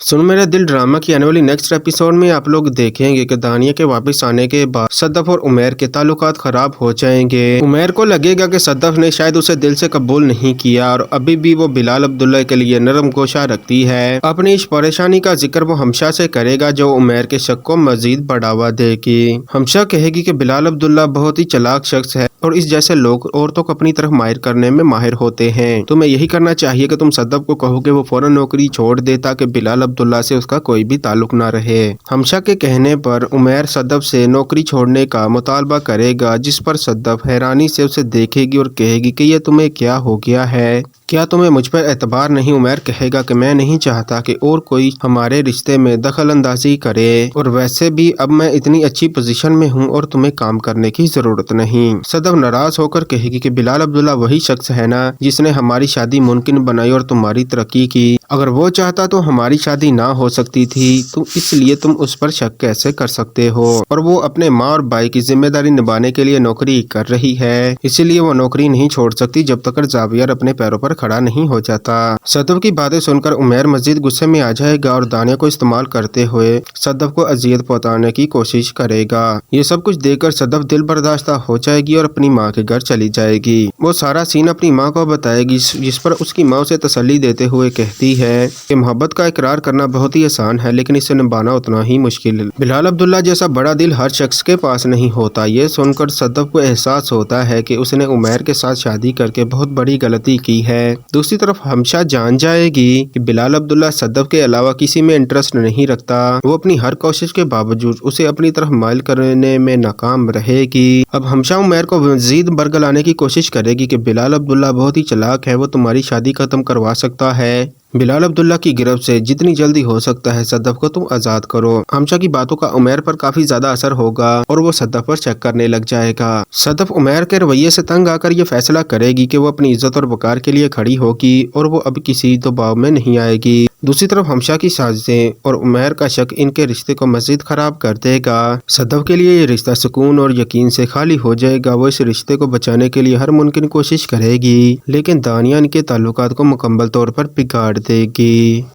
सुन मेरा दिल ड्रामा की आने वाली नेक्स्ट एपिसोड में आप लोग देखेंगे कि दानिया के वापस आने के बाद सदफ और उमैर के ताल्लुकात खराब हो जाएंगे। उमैर को लगेगा कि सदफ ने शायद उसे दिल से कबूल नहीं किया और अभी भी वो बिलाल अब्दुल्ला के लिए नरम गोशा रखती है। अपनी इस परेशानी का जिक्र वो हमशा से करेगा जो उमैर के शक को मजीद बढ़ावा देगी। हमशा कहेगी कि बिलाल अब्दुल्ला बहुत ही चालाक शख्स है और इस जैसे लोग औरतों को अपनी तरफ माहिर करने में माहिर होते हैं। तुम्हें यही करना चाहिए कि तुम सदफ को कहो कि वो फौरन नौकरी छोड़ दे ताकि बिलाल अब्दुल्ला से उसका कोई भी ताल्लुक ना रहे। हमशा के कहने पर उमैर सदफ से नौकरी छोड़ने का मुतालबा करेगा, जिस पर सदफ हैरानी से उसे देखेगी और कहेगी कि ये तुम्हें क्या हो गया है, क्या तुम्हें मुझ पर एतबार नहीं। उमैर कहेगा कि मैं नहीं चाहता कि और कोई हमारे रिश्ते में दखल अंदाजी करे और वैसे भी अब मैं इतनी अच्छी पोजीशन में हूँ और तुम्हें काम करने की जरूरत नहीं। सदफ नाराज होकर कहेगी कि बिलाल अब्दुल्ला वही शख्स है ना जिसने हमारी शादी मुमकिन बनाई और तुम्हारी तरक्की की। अगर वो चाहता तो हमारी शादी ना हो सकती थी, तो इसलिए तुम उस पर शक कैसे कर सकते हो। और वो अपने माँ और भाई की जिम्मेदारी निभाने के लिए नौकरी कर रही है, इसीलिए वो नौकरी नहीं छोड़ सकती जब तक जावियर अपने पैरों पर खड़ा नहीं हो जाता। सदफ की बातें सुनकर उमैर मजीद गुस्से में आ जाएगा और दानिया को इस्तेमाल करते हुए सदफ को अजियत पहुंचाने की कोशिश करेगा। ये सब कुछ देखकर सदफ दिल बर्दाश्त हो जाएगी और अपनी माँ के घर चली जाएगी। वो सारा सीन अपनी माँ को बताएगी, जिस पर उसकी माँ उसे तसल्ली देते हुए कहती है कि मोहब्बत का इकरार करना बहुत ही आसान है, लेकिन इसे निभाना उतना ही मुश्किल है। बिलाल अब्दुल्ला जैसा बड़ा दिल हर शख्स के पास नहीं होता। ये सुनकर सदफ को एहसास होता है कि उसने उमैर के साथ शादी करके बहुत बड़ी गलती की है। दूसरी तरफ हमशा जान जाएगी कि बिलाल अब्दुल्ला सदफ के अलावा किसी में इंटरेस्ट नहीं रखता। वो अपनी हर कोशिश के बावजूद उसे अपनी तरफ माइल करने में नाकाम रहेगी। अब हमशा उमैर को मजीद बरगलाने की कोशिश करेगी कि बिलाल अब्दुल्ला बहुत ही चालाक है, वो तुम्हारी शादी खत्म करवा सकता है। बिलाल अब्दुल्ला की गिरफ्त से जितनी जल्दी हो सकता है सदफ को तुम आजाद करो। हमशा की बातों का उमैर पर काफी ज्यादा असर होगा और वो सदफ पर शक करने लग जाएगा। सदफ उमैर के रवैये से तंग आकर ये फैसला करेगी कि वो अपनी इज्जत और वकार के लिए खड़ी होगी और वो अब किसी दबाव में नहीं आएगी। दूसरी तरफ हमशा की साजिशें और उमैर का शक इनके रिश्ते को मजीद खराब कर देगा। सदफ के लिए ये रिश्ता सुकून और यकीन से खाली हो जाएगा। वो इस रिश्ते को बचाने के लिए हर मुमकिन कोशिश करेगी, लेकिन दानिया इनके ताल्लुकात को मुकम्मल तौर पर बिगाड़ देगी।